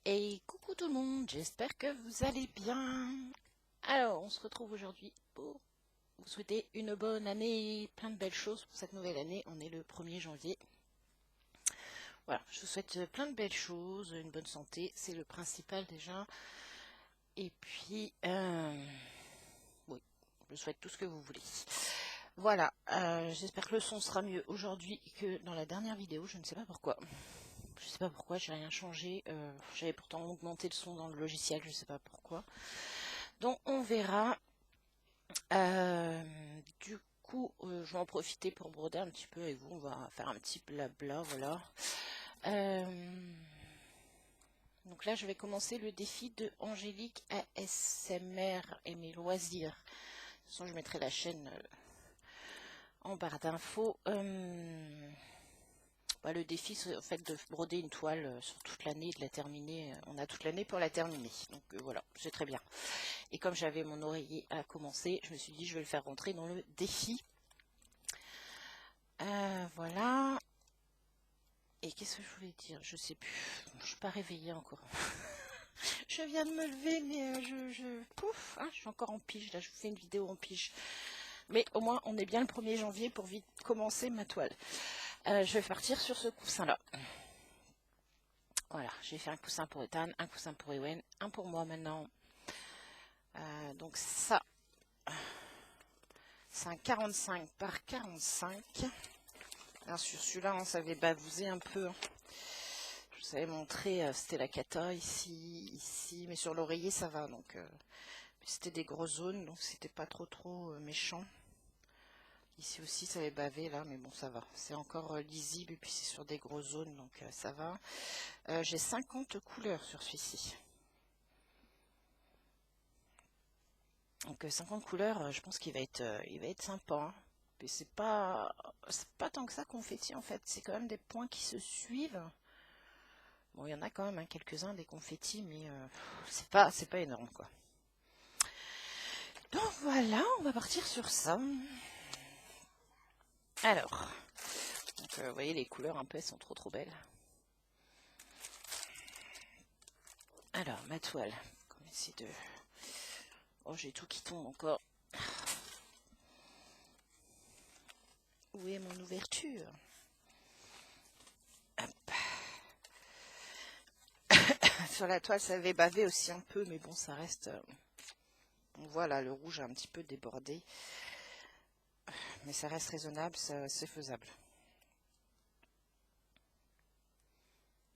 Et coucou tout le monde, j'espère que vous allez bien. Alors, on se retrouve aujourd'hui pour vous souhaiter une bonne année, plein de belles choses pour cette nouvelle année. On est le 1er janvier. Voilà, je vous souhaite plein de belles choses, une bonne santé, c'est le principal déjà. Et puis, oui, je vous souhaite tout ce que vous voulez. Voilà, j'espère que le son sera mieux aujourd'hui que dans la dernière vidéo, je ne sais pas pourquoi. Je sais pas pourquoi, j'ai rien changé. J'avais pourtant augmenté le son dans le logiciel, je sais pas pourquoi. Donc on verra. Du coup, je vais en profiter pour broder un petit peu avec vous. On va faire un petit blabla, voilà. Donc là, je vais commencer le défi de Angélique ASMR et mes loisirs. De toute façon, je mettrai la chaîne en barre d'infos. Le défi, c'est en fait de broder une toile sur toute l'année, de la terminer. On a toute l'année pour la terminer. Donc voilà, c'est très bien. Et comme j'avais mon oreiller à commencer, je me suis dit je vais le faire rentrer dans le défi. Voilà. Et qu'est-ce que je voulais dire? Je sais plus. Je suis pas réveillée encore. Je viens de me lever, mais pouf, hein, je suis encore en pige. Là, je vous fais une vidéo en pige. Mais au moins, on est bien le 1er janvier pour vite commencer ma toile. Je vais partir sur ce coussin-là. Voilà, j'ai fait un coussin pour Ethan, un coussin pour Ewen, un pour moi maintenant. Donc ça, c'est un 45 par 45. Bien sûr, celui-là, on savait bavouser un peu. Je vous avais montré, c'était la cata ici, mais sur l'oreiller, ça va. Donc, c'était des grosses zones, donc c'était pas trop méchant. Ici aussi, ça avait bavé là, mais bon, ça va. C'est encore lisible et puis c'est sur des grosses zones, donc ça va. J'ai 50 couleurs sur celui-ci. Donc 50 couleurs, je pense qu'il va être sympa. Hein. Mais c'est pas tant que ça confetti en fait. C'est quand même des points qui se suivent. Bon, il y en a quand même quelques-uns des confettis, mais c'est pas énorme quoi. Donc voilà, on va partir sur ça. Alors, donc, vous voyez les couleurs un peu, elles sont trop belles. Alors ma toile, on va essayer de. Oh, j'ai tout qui tombe encore. Où est mon ouverture? Hop. Sur la toile, ça avait bavé aussi un peu, mais bon, ça reste. On voit là, le rouge a un petit peu débordé. Mais ça reste raisonnable, c'est faisable.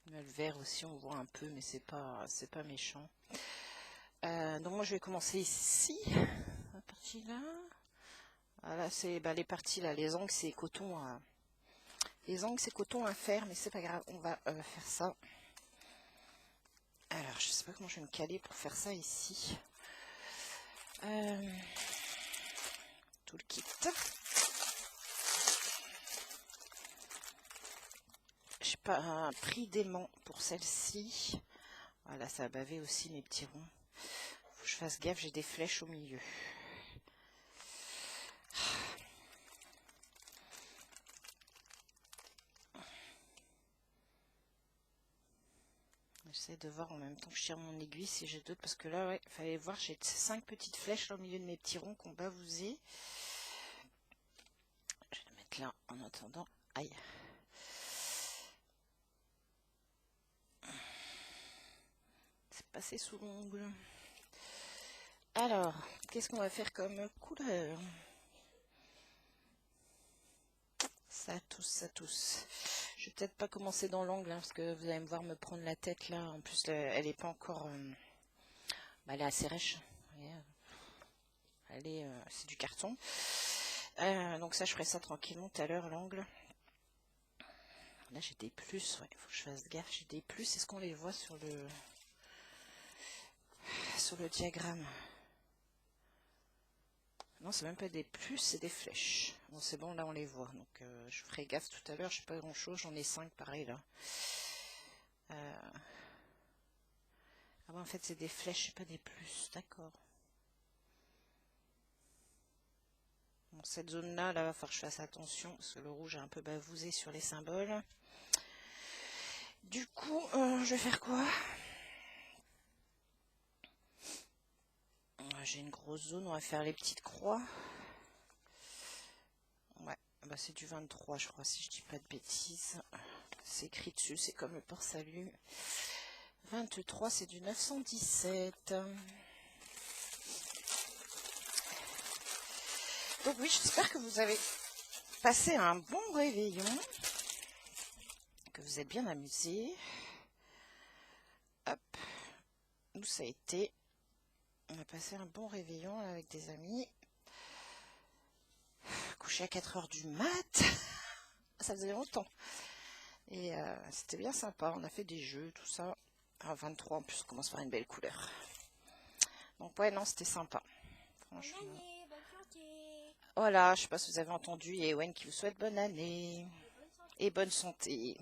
Le vert aussi, on voit un peu, mais c'est pas méchant. Donc moi, je vais commencer ici, la partie là. Voilà, c'est les parties là, les angles, c'est coton. Les angles, c'est coton à faire, mais c'est pas grave, on va faire ça. Alors, je sais pas comment je vais me caler pour faire ça ici. Tout le kit. J'ai pas pris d'aimant pour celle-ci. Voilà, ça a bavé aussi mes petits ronds. Faut que je fasse gaffe, j'ai des flèches au milieu. J'essaie de voir en même temps que je tire mon aiguille si j'ai d'autres, parce que là, ouais, il fallait voir, j'ai 5 petites flèches là, au milieu de mes petits ronds qu'on bavousé. Je vais le mettre là en attendant. Aïe. C'est passé sous l'ongle. Alors, qu'est-ce qu'on va faire comme couleur? Ça tousse. Je vais peut-être pas commencer dans l'angle, hein, parce que vous allez me voir me prendre la tête là. En plus, elle est pas encore... elle est assez rêche. C'est du carton. Donc ça, je ferai ça tranquillement tout à l'heure, l'angle. Là, j'ai des plus. Il faut que je fasse gaffe. J'ai des plus. Est-ce qu'on les voit sur le diagramme? Non, c'est même pas des plus, c'est des flèches. Bon, c'est bon, là, on les voit. Donc, je ferai gaffe tout à l'heure. J'ai pas grand-chose. J'en ai 5, pareil, là. Ah bon, en fait, c'est des flèches, c'est pas des plus. D'accord. Bon, cette zone-là, là, va falloir que je fasse attention, parce que le rouge a un peu bavousé sur les symboles. Du coup, je vais faire quoi? j'ai une grosse zone, on va faire les petites croix. Ouais, bah c'est du 23 je crois, si je dis pas de bêtises. C'est écrit dessus, c'est comme le port-salut. 23 c'est du 917. Donc oui, j'espère que vous avez passé un bon réveillon, que vous êtes bien amusés. Hop, nous ça a été, on a passé un bon réveillon là, avec des amis. Couché à 4 h du mat, ça faisait longtemps. Et c'était bien sympa, on a fait des jeux, tout ça. À 23 en plus, on commence par une belle couleur. Donc ouais, non, c'était sympa. Franchement. Bonne année, bonne santé. Voilà, je sais pas si vous avez entendu, et Ewen qui vous souhaite bonne année. Et bonne santé.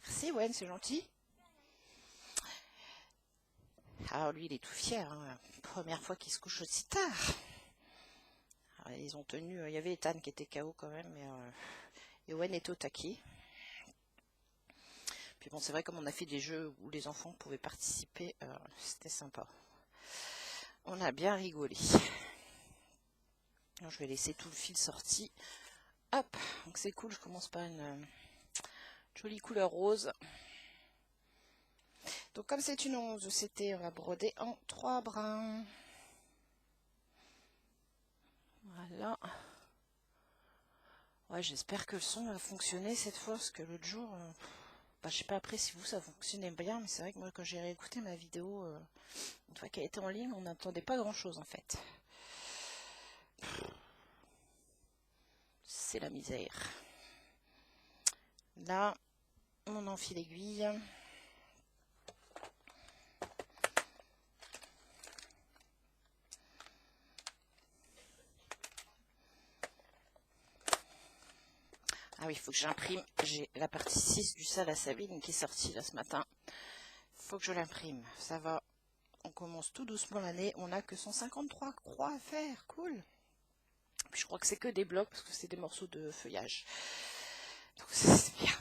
Merci Ewen, c'est gentil. Alors lui, il est tout fier. Hein. Première fois qu'il se couche aussi tard. Alors, ils ont tenu, il y avait Ethan qui était KO quand même, mais Ewen était au taquet. Puis bon, c'est vrai, comme on a fait des jeux où les enfants pouvaient participer, c'était sympa. On a bien rigolé. Alors, je vais laisser tout le fil sorti. Hop, donc c'est cool, je commence par une jolie couleur rose. Donc comme c'est une 11, on va broder en 3 brins. Voilà. Ouais, j'espère que le son va fonctionner cette fois, parce que l'autre jour, je sais pas après si vous ça fonctionnait bien, mais c'est vrai que moi quand j'ai réécouté ma vidéo, une fois qu'elle était en ligne, on n'entendait pas grand chose en fait. C'est la misère. Là, on enfile l'aiguille. Ah oui, il faut que j'imprime. J'ai la partie 6 du Salle à Sabine qui est sortie là ce matin. Il faut que je l'imprime. Ça va. On commence tout doucement l'année. On n'a que 153 croix à faire. Cool. Puis je crois que c'est que des blocs parce que c'est des morceaux de feuillage. Donc c'est bien.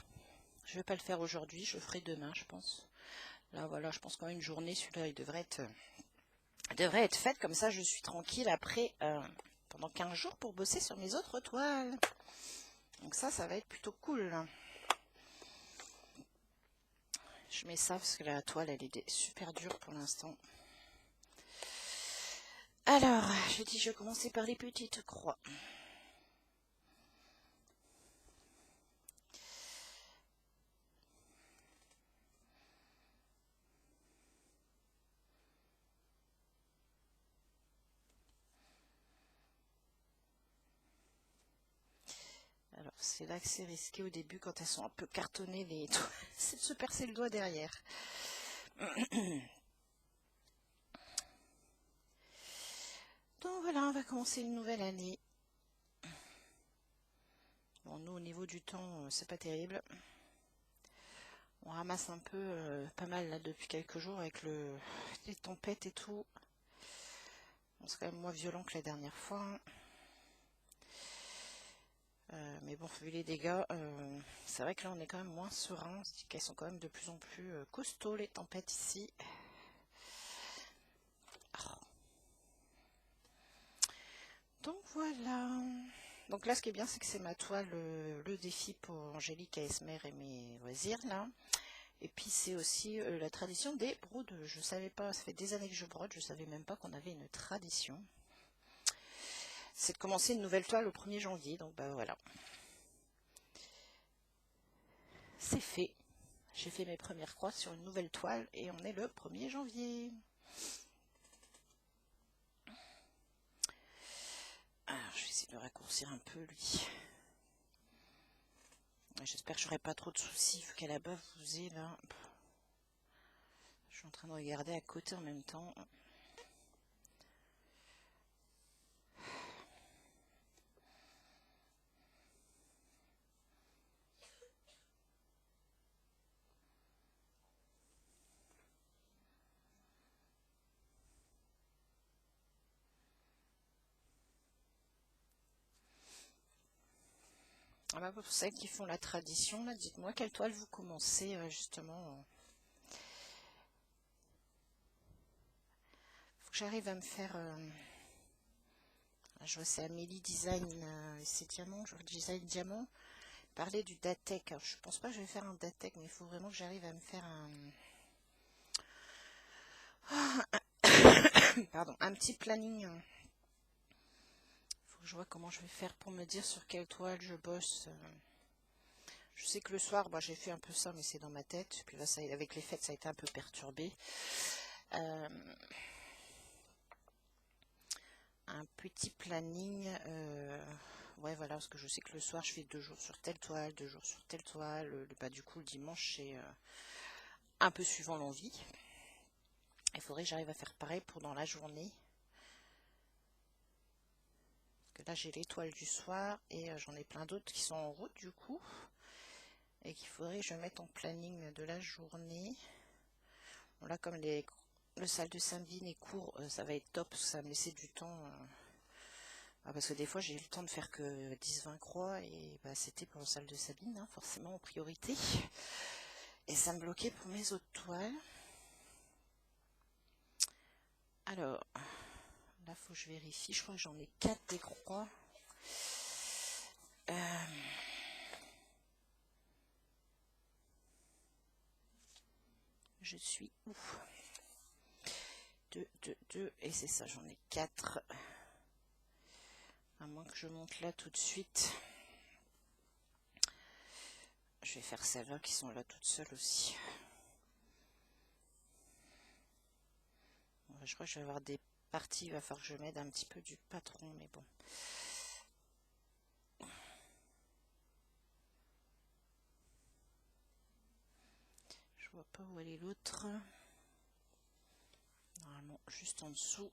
Je vais pas le faire aujourd'hui. Je le ferai demain, je pense. Là, voilà, je pense qu'en une journée, celui-là, il devrait être fait. Comme ça, je suis tranquille après pendant 15 jours pour bosser sur mes autres toiles. Donc ça va être plutôt cool. Je mets ça parce que la toile, elle est super dure pour l'instant. Alors, je dis, je vais commencer par les petites croix. Alors, c'est là que c'est risqué au début quand elles sont un peu cartonnées, les toiles. C'est de se percer le doigt derrière. Donc voilà, on va commencer une nouvelle année. Bon, nous, au niveau du temps, c'est pas terrible. On ramasse un peu, pas mal là depuis quelques jours avec les tempêtes et tout. Bon, c'est quand même moins violent que la dernière fois. Hein. Mais bon, vu les dégâts, c'est vrai que là on est quand même moins serein. On se dit qu'elles sont quand même de plus en plus costauds les tempêtes ici. Oh. Donc voilà. Donc là, ce qui est bien, c'est que c'est ma toile, le défi pour Angélique, Esmer et mes loisirs là. Et puis c'est aussi la tradition des brodes. Je savais pas, ça fait des années que je brode, je savais même pas qu'on avait une tradition. C'est de commencer une nouvelle toile au 1er janvier. Donc bah voilà. C'est fait. J'ai fait mes premières croix sur une nouvelle toile et on est le 1er janvier. Alors, je vais essayer de raccourcir un peu lui. J'espère que j'aurai pas trop de soucis vu qu'à la base vous êtes là. Je suis en train de regarder à côté en même temps. Ah bah pour celles qui font la tradition, là, dites-moi quelle toile vous commencez justement. Faut que j'arrive à me faire... je vois c'est Amélie Design, c'est diamant, je vois design diamant. Parler du Datec. Alors, je pense pas que je vais faire un Datec, mais il faut vraiment que j'arrive à me faire pardon, un petit planning. Il faut que je vois comment je vais faire pour me dire sur quelle toile je bosse. Je sais que le soir, bah, j'ai fait un peu ça, mais c'est dans ma tête. Puis là, ça, avec les fêtes, ça a été un peu perturbé. Un petit planning. Ouais, voilà, parce que je sais que le soir, je fais 2 jours sur telle toile, 2 jours sur telle toile. Bah, du coup, le dimanche, c'est un peu suivant l'envie. Il faudrait que j'arrive à faire pareil pour dans la journée. Parce que là, j'ai les toiles du soir et j'en ai plein d'autres qui sont en route, du coup. Et qu'il faudrait que je mette en planning de la journée. Bon, là, comme le salle de Sainte-Vine est court, ça va être top, parce que ça va me laisser du temps. Parce que des fois, j'ai eu le temps de faire que 10-20 croix, et bah, c'était pour la salle de Sabine, hein, forcément en priorité. Et ça me bloquait pour mes autres toiles. Alors, là, faut que je vérifie. Je crois que j'en ai 4 des croix. Je suis où? 2, 2, 2, et c'est ça, j'en ai 4. À moins que je monte là tout de suite. Je vais faire celles-là qui sont là toutes seules aussi. Je crois que je vais avoir des parties, il va falloir que je m'aide un petit peu du patron, mais bon. Je vois pas où elle est l'autre. Normalement, juste en dessous.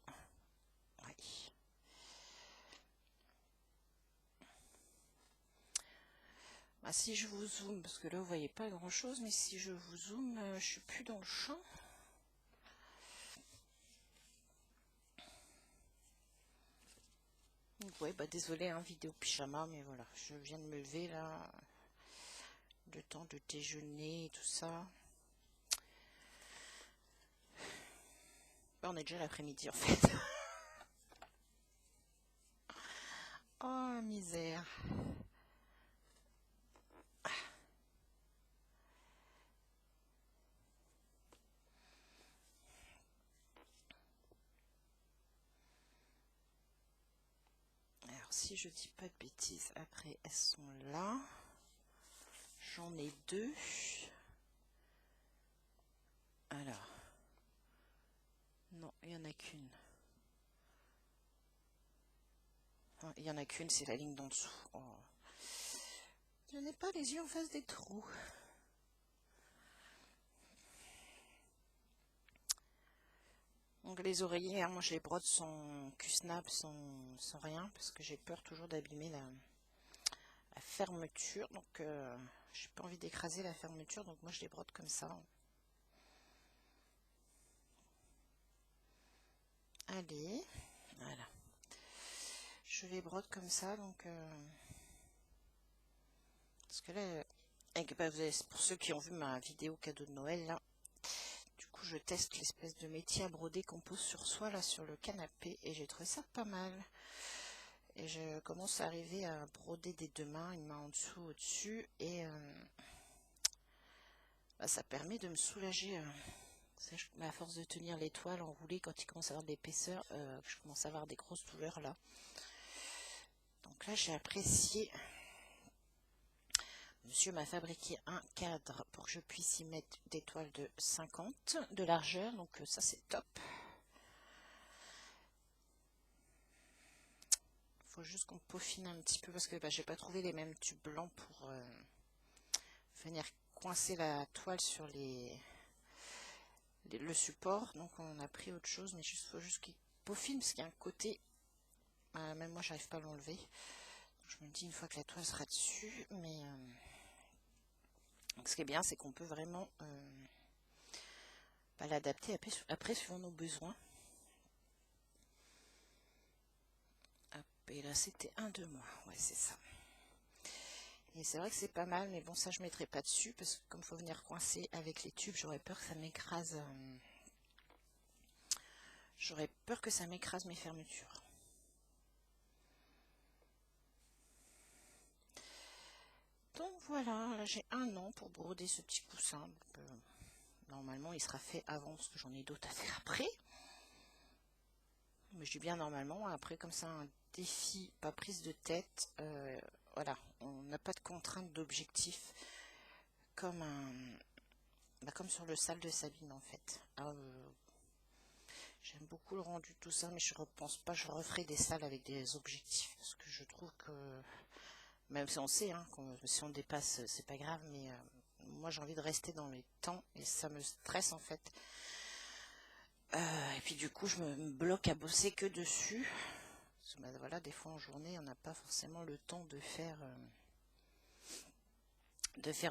Ouais. Bah, si je vous zoome, parce que là vous voyez pas grand chose, mais si je vous zoome, je suis plus dans le champ. Ouais, bah désolé, hein, vidéo pyjama, mais voilà, je viens de me lever là. Le temps de déjeuner et tout ça. Bah, on est déjà l'après-midi en fait. Oh, misère. Alors, si je dis pas de bêtises, après, elles sont là. J'en ai 2. Alors. Non, il n'y en a qu'une. Enfin, il n'y en a qu'une, c'est la ligne d'en dessous. Oh. Je n'ai pas les yeux en face des trous. Donc les oreillers, hein, moi je les brode sans Q-snap, sans rien, parce que j'ai peur toujours d'abîmer la fermeture. Donc j'ai pas envie d'écraser la fermeture, donc moi je les brode comme ça. Allez, voilà. Je les brode comme ça, donc parce que là, pour ceux qui ont vu ma vidéo cadeau de Noël, là, du coup je teste l'espèce de métier à broder qu'on pose sur soi là sur le canapé, et j'ai trouvé ça pas mal. Et je commence à arriver à broder des 2 mains, une main en dessous, au-dessus, et ça permet de me soulager. À force de tenir les toiles enroulées, quand il commence à avoir de l'épaisseur, je commence à avoir des grosses douleurs là. Donc là, j'ai apprécié. Monsieur m'a fabriqué un cadre pour que je puisse y mettre des toiles de 50 de largeur, donc ça c'est top. Faut juste qu'on peaufine un petit peu parce que j'ai pas trouvé les mêmes tubes blancs pour venir coincer la toile sur le support, donc on a pris autre chose, mais il faut juste qu'il peaufine parce qu'il y a un côté, même moi j'arrive pas à l'enlever. Je me dis une fois que la toile sera dessus, mais ce qui est bien, c'est qu'on peut vraiment l'adapter après suivant nos besoins. Hop, et là c'était 1-2 mois, ouais c'est ça. Et c'est vrai que c'est pas mal, mais bon, ça je mettrai pas dessus parce que comme il faut venir coincer avec les tubes, j'aurais peur que ça m'écrase. J'aurais peur que ça m'écrase mes fermetures. Donc voilà, j'ai 1 an pour broder ce petit coussin. Donc, normalement, il sera fait avant parce que j'en ai d'autres à faire après. Mais je dis bien normalement, après comme ça, un défi, pas prise de tête. Voilà, on n'a pas de contrainte d'objectif comme comme sur le sale de Sabine en fait. J'aime beaucoup le rendu tout ça, mais je ne pense pas que je referai des salles avec des objectifs parce que je trouve que même si on sait, hein, si on dépasse, c'est pas grave, mais moi j'ai envie de rester dans les temps et ça me stresse en fait. Et puis du coup, je me bloque à bosser que dessus. Parce que, voilà, des fois en journée, on n'a pas forcément le temps de faire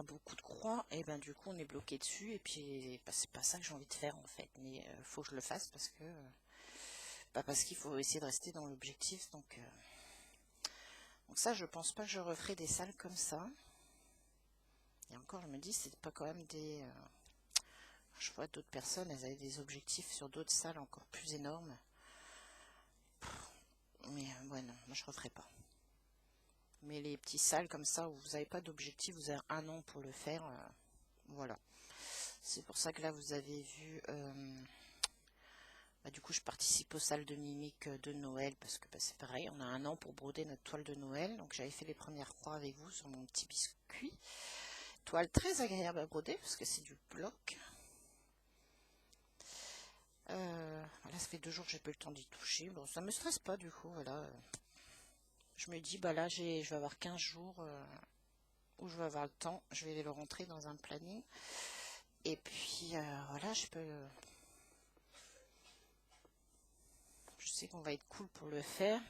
beaucoup de croix. Et ben du coup, on est bloqué dessus. Et puis, c'est pas ça que j'ai envie de faire en fait. Mais faut que je le fasse parce qu'il faut essayer de rester dans l'objectif. Donc ça, je pense pas que je referai des salles comme ça. Et encore, je me dis, c'est pas quand même des... je vois d'autres personnes, elles avaient des objectifs sur d'autres salles encore plus énormes. Mais ouais, non, moi je referai pas. Mais les petits salles comme ça, où vous n'avez pas d'objectif, vous avez 1 an pour le faire. Voilà. C'est pour ça que là, vous avez vu... du coup, je participe aux salles de mimique de Noël, parce que c'est pareil, on a 1 an pour broder notre toile de Noël. Donc j'avais fait les premières croix avec vous sur mon petit biscuit. Toile très agréable à broder, parce que c'est du bloc. Voilà, ça fait 2 jours que j'ai pas eu le temps d'y toucher. Bon, ça me stresse pas du coup, voilà. Je me dis, là, je vais avoir 15 jours où je vais avoir le temps. Je vais le rentrer dans un planning. Et puis, voilà, je sais qu'on va être cool pour le faire.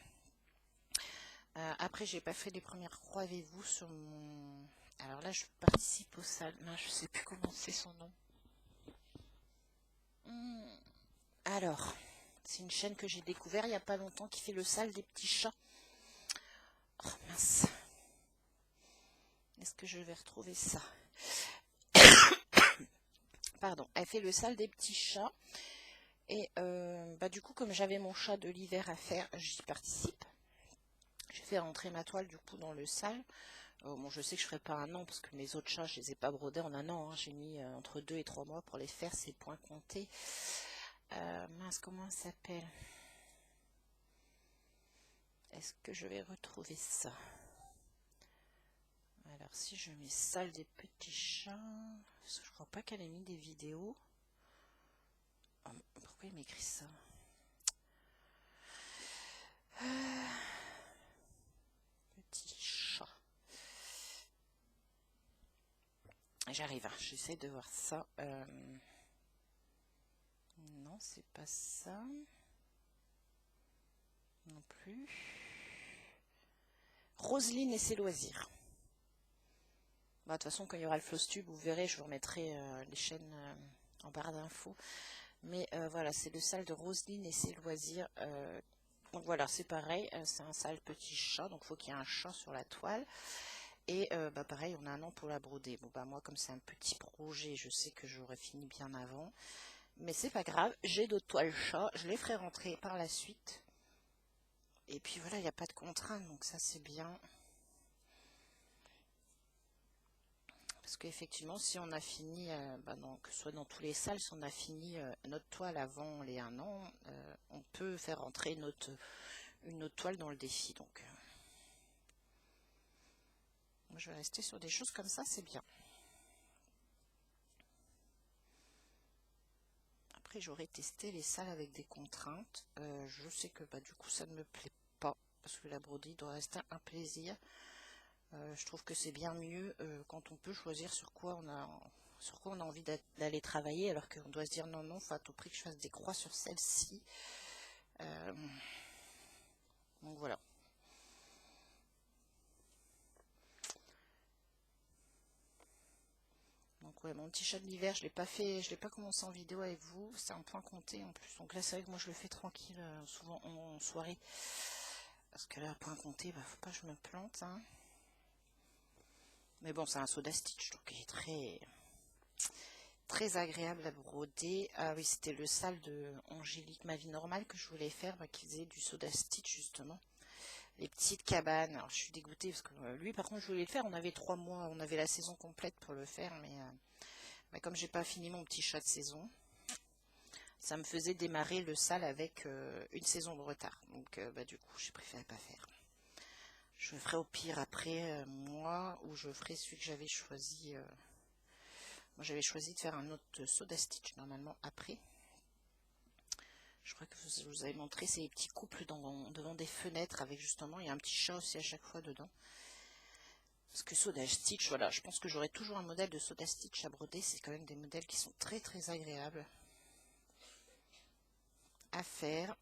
Après, j'ai pas fait les premières croix avec vous sur mon... Alors là, je participe aux salles. Non, je sais plus comment c'est son nom. Alors, c'est une chaîne que j'ai découvert il y a pas longtemps qui fait le sale des petits chats. Oh mince. Est-ce que je vais retrouver ça? Pardon, elle fait le sale des petits chats. Et du coup, comme j'avais mon chat de l'hiver à faire, j'y participe. J'ai fait rentrer ma toile du coup dans le sale. Bon, je sais que je ne ferai pas 1 an parce que mes autres chats, je les ai pas brodés en 1 an. Hein. J'ai mis entre 2 et 3 mois pour les faire, c'est point compté. Mince, comment ça s'appelle? Est-ce que je vais retrouver ça? Alors, si je mets salle des petits chats, parce que je crois pas qu'elle ait mis des vidéos. Oh, pourquoi il m'écrit ça? Petit chat. J'arrive, hein. J'essaie de voir ça. Non, c'est pas ça. Non plus. Roselyne et ses loisirs. De toute façon, quand il y aura le Flowstube, vous verrez, je vous remettrai les chaînes en barre d'infos. Mais voilà, c'est le salle de Roselyne et ses loisirs. Donc voilà, c'est pareil, c'est un sale petit chat, donc il faut qu'il y ait un chat sur la toile. Et pareil, on a 1 an pour la broder. Bon moi, comme c'est un petit projet, je sais que j'aurais fini bien avant. Mais c'est pas grave, j'ai d'autres toiles chats, je les ferai rentrer par la suite. Et puis voilà, il n'y a pas de contrainte, donc ça c'est bien. Parce qu'effectivement, si on a fini, que ce soit dans tous les salles, si on a fini notre toile avant les 1 an, on peut faire rentrer une autre toile dans le défi. Donc, moi, je vais rester sur des choses comme ça, c'est bien. Après, j'aurais testé les salles avec des contraintes. Je sais que du coup, ça ne me plaît pas, parce que la broderie doit rester un plaisir. Je trouve que c'est bien mieux quand on peut choisir sur quoi on a envie d'aller travailler, alors qu'on doit se dire non, il faut à tout prix que je fasse des croix sur celle-ci. Donc voilà. Donc ouais, mon petit chat de l'hiver, je l'ai pas commencé en vidéo avec vous, c'est un point compté en plus. Donc là c'est vrai que moi je le fais tranquille, souvent en soirée. Parce que là, point compté, faut pas que je me plante. Hein. Mais bon, c'est un Soda Stitch, donc il est très très agréable à broder. Ah oui, c'était le sale de Angélique, ma vie normale, que je voulais faire, qui faisait du soda stitch justement. Les petites cabanes. Alors je suis dégoûtée parce que lui par contre je voulais le faire. On avait 3 mois, on avait la saison complète pour le faire, mais comme j'ai pas fini mon petit chat de saison, ça me faisait démarrer le sale avec une saison de retard. Donc du coup j'ai préféré pas faire. Je ferai au pire après moi, ou je ferai celui que j'avais choisi. Moi j'avais choisi de faire un autre soda stitch normalement après. Je crois que je vous avais montré ces petits couples devant des fenêtres avec justement, il y a un petit chat aussi à chaque fois dedans. Parce que Soda Stitch, voilà, je pense que j'aurai toujours un modèle de Soda Stitch à broder. C'est quand même des modèles qui sont très très agréables à faire.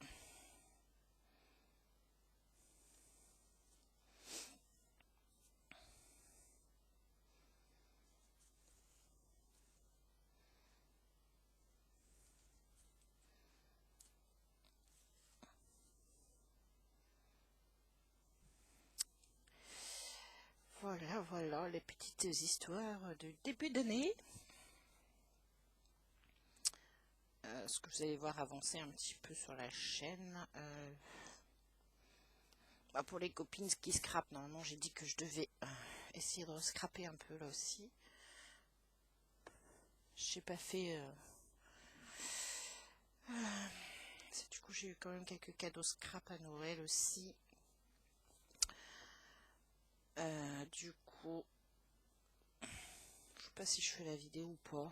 Voilà, voilà les petites histoires de début d'année. Ce que vous allez voir avancer un petit peu sur la chaîne. Pour les copines qui scrapent, normalement j'ai dit que je devais essayer de scraper un peu là aussi. J'ai pas fait... Du coup j'ai eu quand même quelques cadeaux scrap à Noël aussi. Du coup, je sais pas si je fais la vidéo ou pas.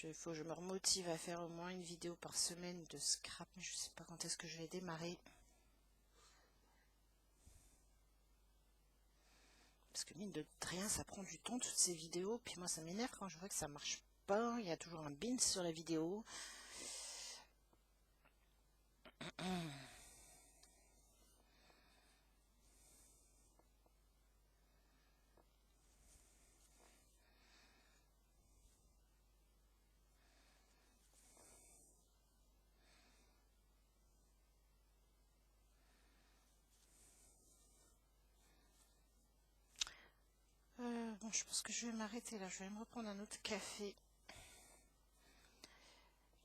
Il faut que je me remotive à faire au moins une vidéo par semaine de scrap, mais je sais pas quand est-ce que je vais démarrer. Parce que mine de rien, ça prend du temps toutes ces vidéos. Puis moi, ça m'énerve quand je vois que ça marche pas. Il y a toujours un bin sur la vidéo. Bon, je pense que je vais m'arrêter là. Je vais me reprendre un autre café.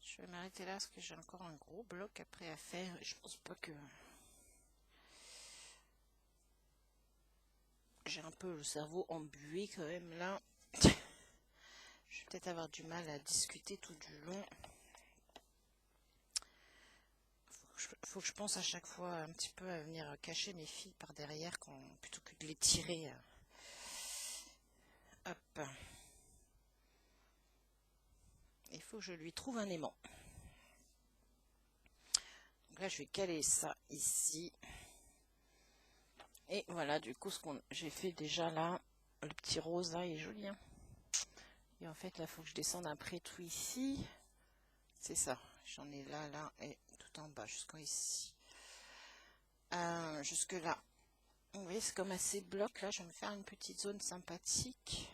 Je vais m'arrêter là parce que j'ai encore un gros bloc après à faire. Et je pense pas que... J'ai un peu le cerveau embué quand même là. Je vais peut-être avoir du mal à discuter tout du long. Faut que je pense à chaque fois un petit peu à venir cacher mes fils par derrière plutôt que de les tirer. Hop. Il faut que je lui trouve un aimant. Donc là, je vais caler ça ici. Et voilà, du coup, j'ai fait déjà là, le petit rose là, il est joli. Hein. Et en fait, là, il faut que je descende après tout ici. C'est ça. J'en ai là, là et tout en bas, jusqu'en ici. Jusque là. Vous voyez, c'est comme à ces blocs là. Je vais me faire une petite zone sympathique.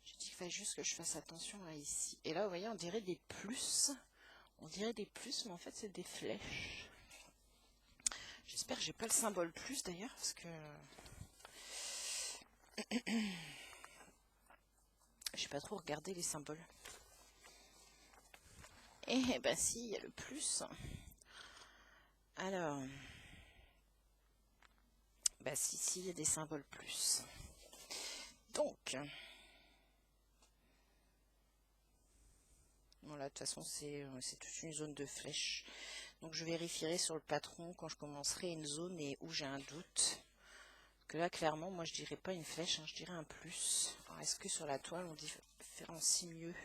J'ai dit qu'il fallait juste que je fasse attention à ici. Et là, vous voyez, on dirait des plus. On dirait des plus, mais en fait, c'est des flèches. J'espère que j'ai pas le symbole plus d'ailleurs, parce que j'ai pas trop regardé les symboles. Et ben si, il y a le plus. Alors, bah si, il y a des symboles plus. Donc, voilà, de toute façon, c'est toute une zone de flèches. Donc, je vérifierai sur le patron quand je commencerai une zone et où j'ai un doute. Que là, clairement, moi, je dirais pas une flèche, hein, je dirais un plus. Alors, est-ce que sur la toile, on différencie mieux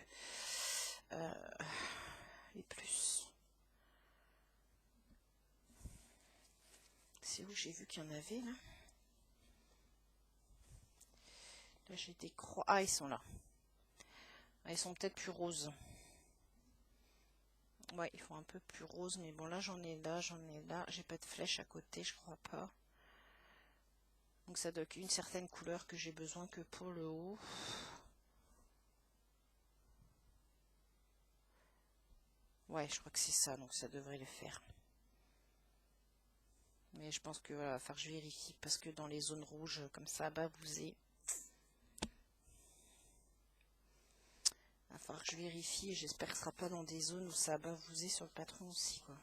les plus? C'est où j'ai vu qu'il y en avait, là? Là, j'ai des croix. Ah, ils sont là. Ah, ils sont peut-être plus roses. Ouais, ils font un peu plus rose, mais bon, là, j'en ai là. J'ai pas de flèche à côté, je crois pas. Donc, ça doit qu'une certaine couleur que j'ai besoin que pour le haut. Ouais, je crois que c'est ça, donc ça devrait le faire. Mais je pense que voilà, il va falloir que je vérifie parce que dans les zones rouges, comme ça, bah vous êtes. falloir que je vérifie. J'espère que ce sera pas dans des zones où ça va bavouser sur le patron aussi, quoi.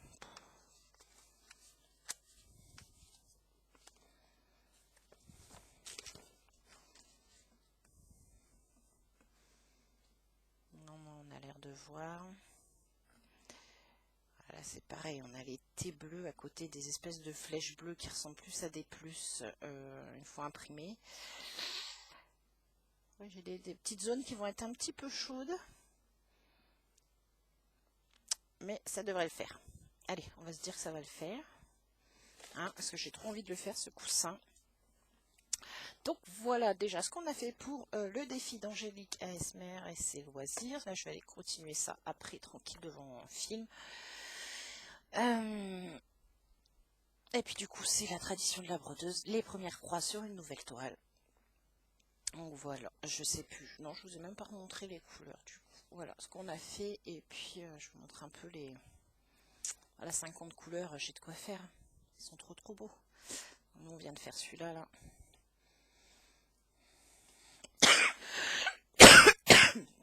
Non, on a l'air de voir. Voilà, c'est pareil, on a les T bleus à côté des espèces de flèches bleues qui ressemblent plus à des plus une fois imprimées. Ouais, j'ai des petites zones qui vont être un petit peu chaudes. Mais ça devrait le faire. Allez, on va se dire que ça va le faire. Hein, parce que j'ai trop envie de le faire, ce coussin. Donc voilà déjà ce qu'on a fait pour le défi d'Angélique ASMR et ses loisirs. Là, je vais aller continuer ça après, tranquille, devant un film. Et puis du coup, c'est la tradition de la brodeuse. Les premières croix sur une nouvelle toile. Donc voilà, je sais plus. Non, je vous ai même pas montré les couleurs du coup. Voilà ce qu'on a fait. Et puis, je vous montre un peu les... Voilà, 50 couleurs, j'ai de quoi faire. Ils sont trop beaux. Nous, on vient de faire celui-là, là.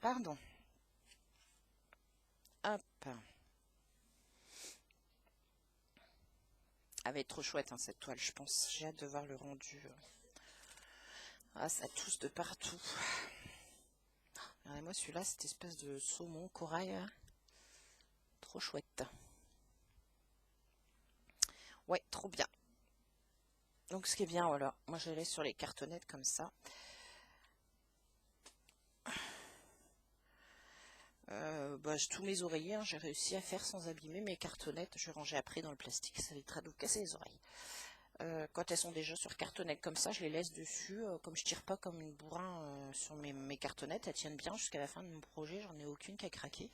Pardon. Hop. Elle va être trop chouette, hein, cette toile, je pense. J'ai hâte de voir le rendu. Ah, ça tousse de partout. Regardez-moi celui-là, cette espèce de saumon, corail. Hein. Trop chouette. Ouais, trop bien. Donc, ce qui est bien, voilà. Moi, je laisse sur les cartonnettes comme ça. Tous mes oreillers, hein, j'ai réussi à faire sans abîmer mes cartonnettes. Je vais ranger après dans le plastique, ça évitera de vous casser les oreilles. Quand elles sont déjà sur cartonnettes comme ça, je les laisse dessus. Comme je tire pas comme une bourrin sur mes cartonnettes, elles tiennent bien jusqu'à la fin de mon projet. J'en ai aucune qui a craqué.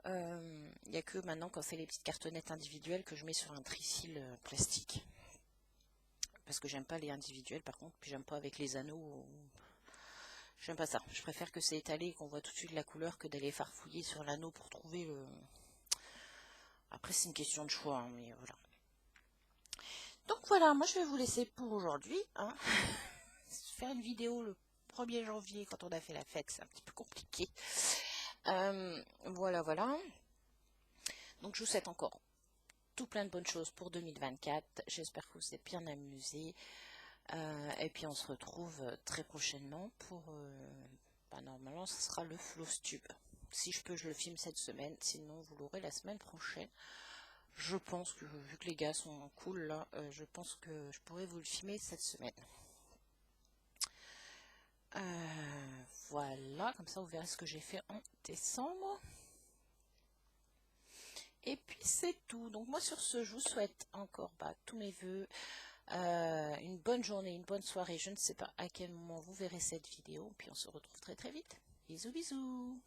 Il n'y a que maintenant quand c'est les petites cartonnettes individuelles que je mets sur un tricyle plastique. Parce que j'aime pas les individuels par contre, puis j'aime pas avec les anneaux. J'aime pas ça. Je préfère que c'est étalé et qu'on voit tout de suite la couleur que d'aller farfouiller sur l'anneau pour trouver le... Après, c'est une question de choix, hein, mais voilà. Donc voilà, moi je vais vous laisser pour aujourd'hui. Hein. Faire une vidéo le 1er janvier quand on a fait la fête, c'est un petit peu compliqué. Voilà. Donc je vous souhaite encore tout plein de bonnes choses pour 2024. J'espère que vous êtes bien amusés. Et puis on se retrouve très prochainement pour... normalement, ce sera le Flowstube. Si je peux, je le filme cette semaine. Sinon, vous l'aurez la semaine prochaine. Je pense que, vu que les gars sont cool là, je pense que je pourrais vous le filmer cette semaine. Voilà, comme ça vous verrez ce que j'ai fait en décembre. Et puis c'est tout. Donc moi sur ce, je vous souhaite encore tous mes voeux. Une bonne journée, une bonne soirée. Je ne sais pas à quel moment vous verrez cette vidéo. Puis on se retrouve très très vite. Bisous bisous.